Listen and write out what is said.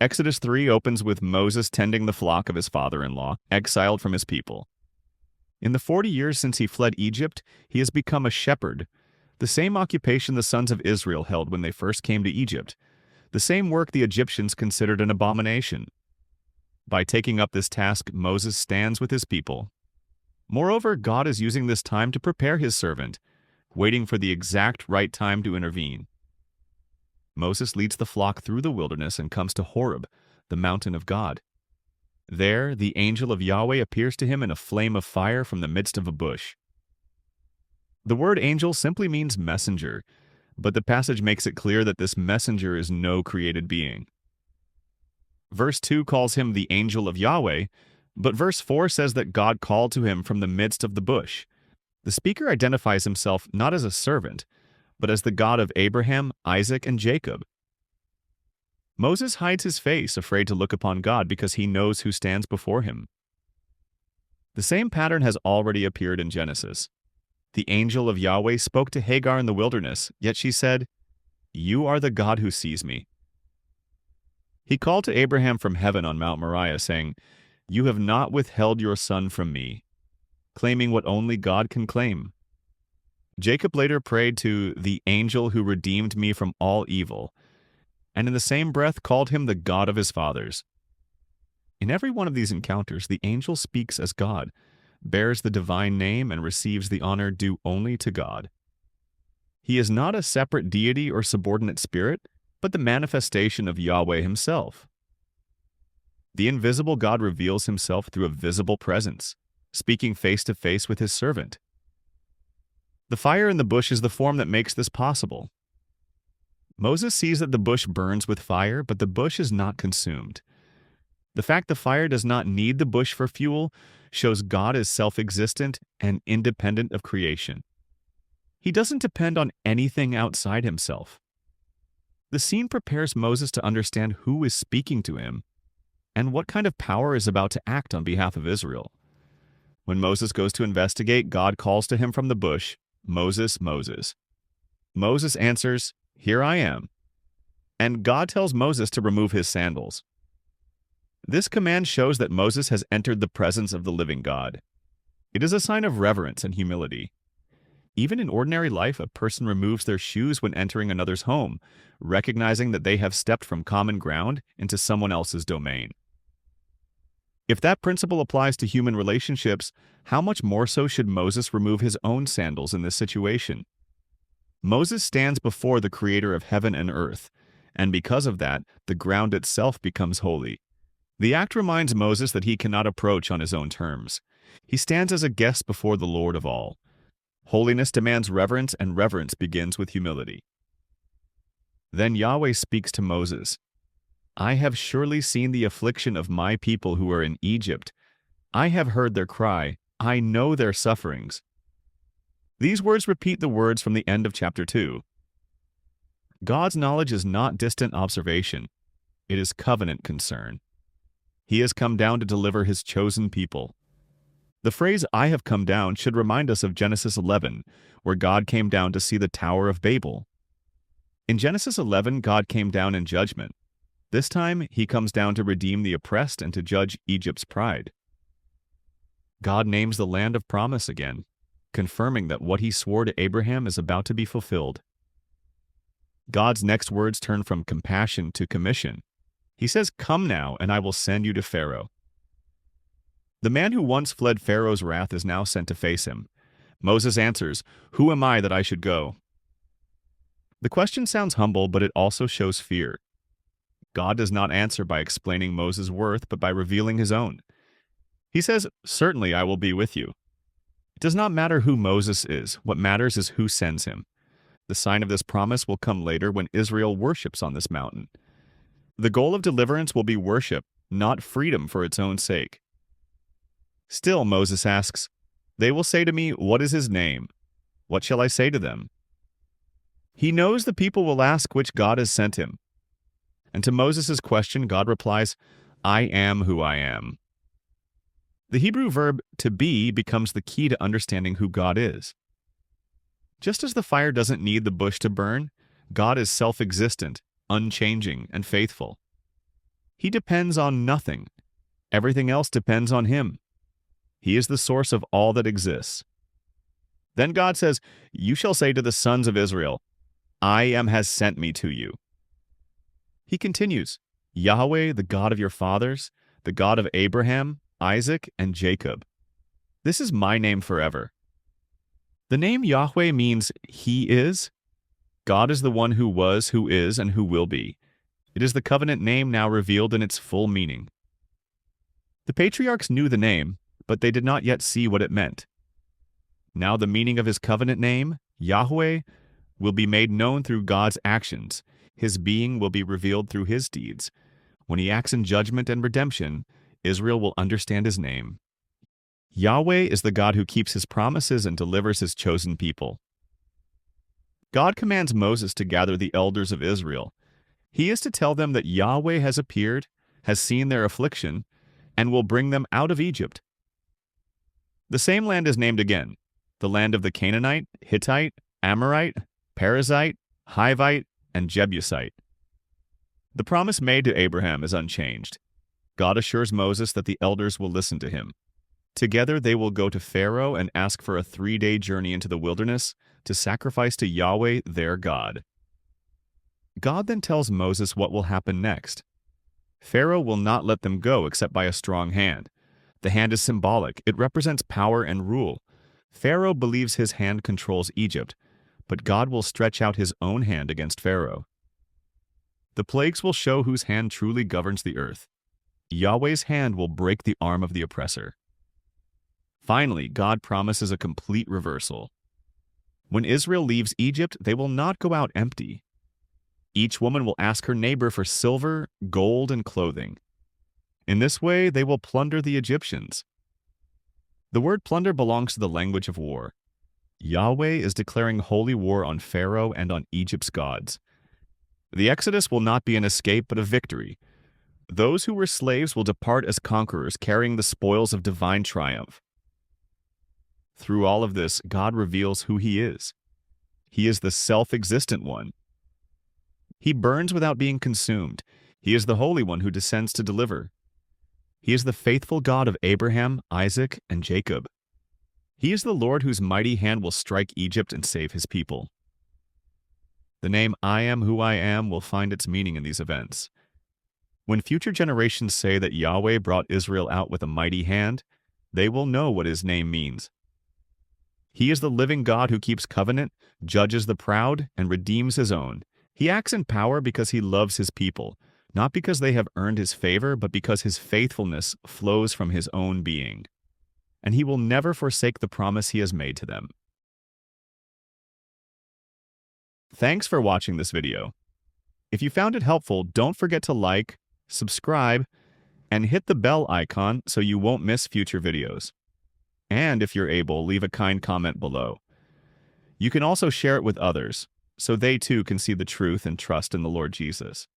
Exodus 3 opens with Moses tending the flock of his father-in-law, exiled from his people. In the 40 years since he fled Egypt, he has become a shepherd, the same occupation the sons of Israel held when they first came to Egypt, the same work the Egyptians considered an abomination. By taking up this task, Moses stands with his people. Moreover, God is using this time to prepare his servant, waiting for the exact right time to intervene. Moses leads the flock through the wilderness and comes to Horeb, the mountain of God. There, the angel of Yahweh appears to him in a flame of fire from the midst of a bush. The word angel simply means messenger, but the passage makes it clear that this messenger is no created being. Verse 2 calls him the angel of Yahweh, but verse 4 says that God called to him from the midst of the bush. The speaker identifies himself not as a servant, but as the God of Abraham, Isaac, and Jacob. Moses hides his face, afraid to look upon God because he knows who stands before him. The same pattern has already appeared in Genesis. The angel of Yahweh spoke to Hagar in the wilderness, yet she said, "You are the God who sees me." He called to Abraham from heaven on Mount Moriah, saying, "You have not withheld your son from me," claiming what only God can claim. Jacob later prayed to the angel who redeemed me from all evil, and in the same breath called him the God of his fathers. In every one of these encounters, the angel speaks as God, bears the divine name, and receives the honor due only to God. He is not a separate deity or subordinate spirit, but the manifestation of Yahweh himself. The invisible God reveals himself through a visible presence, speaking face to face with his servant. The fire in the bush is the form that makes this possible. Moses sees that the bush burns with fire, but the bush is not consumed. The fact the fire does not need the bush for fuel shows God is self-existent and independent of creation. He doesn't depend on anything outside himself. The scene prepares Moses to understand who is speaking to him and what kind of power is about to act on behalf of Israel. When Moses goes to investigate, God calls to him from the bush, "Moses, Moses." Moses answers, "Here I am." And God tells Moses to remove his sandals. This command shows that Moses has entered the presence of the living God. It is a sign of reverence and humility. Even in ordinary life, a person removes their shoes when entering another's home, recognizing that they have stepped from common ground into someone else's domain. If that principle applies to human relationships, how much more so should Moses remove his own sandals in this situation? Moses stands before the Creator of heaven and earth, and because of that, the ground itself becomes holy. The act reminds Moses that he cannot approach on his own terms. He stands as a guest before the Lord of all. Holiness demands reverence, and reverence begins with humility. Then Yahweh speaks to Moses, "I have surely seen the affliction of my people who are in Egypt. I have heard their cry. I know their sufferings." These words repeat the words from the end of chapter 2. God's knowledge is not distant observation. It is covenant concern. He has come down to deliver his chosen people. The phrase, "I have come down," should remind us of Genesis 11, where God came down to see the Tower of Babel. In Genesis 11, God came down in judgment. This time, he comes down to redeem the oppressed and to judge Egypt's pride. God names the land of promise again, confirming that what he swore to Abraham is about to be fulfilled. God's next words turn from compassion to commission. He says, "Come now, and I will send you to Pharaoh." The man who once fled Pharaoh's wrath is now sent to face him. Moses answers, "Who am I that I should go?" The question sounds humble, but it also shows fear. God does not answer by explaining Moses' worth, but by revealing his own. He says, "Certainly I will be with you." It does not matter who Moses is. What matters is who sends him. The sign of this promise will come later when Israel worships on this mountain. The goal of deliverance will be worship, not freedom for its own sake. Still, Moses asks, "They will say to me, 'What is his name?' What shall I say to them?" He knows the people will ask which God has sent him. And to Moses' question, God replies, "I am who I am." The Hebrew verb to be becomes the key to understanding who God is. Just as the fire doesn't need the bush to burn, God is self-existent, unchanging, and faithful. He depends on nothing. Everything else depends on him. He is the source of all that exists. Then God says, "You shall say to the sons of Israel, I am has sent me to you." He continues, "Yahweh, the God of your fathers, the God of Abraham, Isaac, and Jacob. This is my name forever." The name Yahweh means He is. God is the one who was, who is, and who will be. It is the covenant name now revealed in its full meaning. The patriarchs knew the name, but they did not yet see what it meant. Now the meaning of his covenant name, Yahweh, will be made known through God's actions. His being will be revealed through his deeds. When he acts in judgment and redemption, Israel will understand his name. Yahweh is the God who keeps his promises and delivers his chosen people. God commands Moses to gather the elders of Israel. He is to tell them that Yahweh has appeared, has seen their affliction, and will bring them out of Egypt. The same land is named again, the land of the Canaanite, Hittite, Amorite, Perizzite, Hivite, and Jebusite. The promise made to Abraham is unchanged. God assures Moses that the elders will listen to him. Together they will go to Pharaoh and ask for a 3-day journey into the wilderness to sacrifice to Yahweh their God. God then tells Moses what will happen next. Pharaoh will not let them go except by a strong hand. The hand is symbolic. It represents power and rule. Pharaoh believes his hand controls Egypt, but God will stretch out his own hand against Pharaoh. The plagues will show whose hand truly governs the earth. Yahweh's hand will break the arm of the oppressor. Finally, God promises a complete reversal. When Israel leaves Egypt, they will not go out empty. Each woman will ask her neighbor for silver, gold, and clothing. In this way, they will plunder the Egyptians. The word plunder belongs to the language of war. Yahweh is declaring holy war on Pharaoh and on Egypt's gods. The Exodus will not be an escape but a victory. Those who were slaves will depart as conquerors, carrying the spoils of divine triumph. Through all of this, God reveals who He is. He is the self-existent one. He burns without being consumed. He is the Holy One who descends to deliver. He is the faithful God of Abraham, Isaac, and Jacob. He is the Lord whose mighty hand will strike Egypt and save His people. The name I am who I am will find its meaning in these events. When future generations say that Yahweh brought Israel out with a mighty hand, they will know what His name means. He is the living God who keeps covenant, judges the proud, and redeems His own. He acts in power because He loves His people, not because they have earned His favor, but because His faithfulness flows from His own being. And He will never forsake the promise He has made to them. Thanks for watching this video. If you found it helpful, don't forget to like, subscribe, and hit the bell icon so you won't miss future videos. And if you're able, leave a kind comment below. You can also share it with others, so they too can see the truth and trust in the Lord Jesus.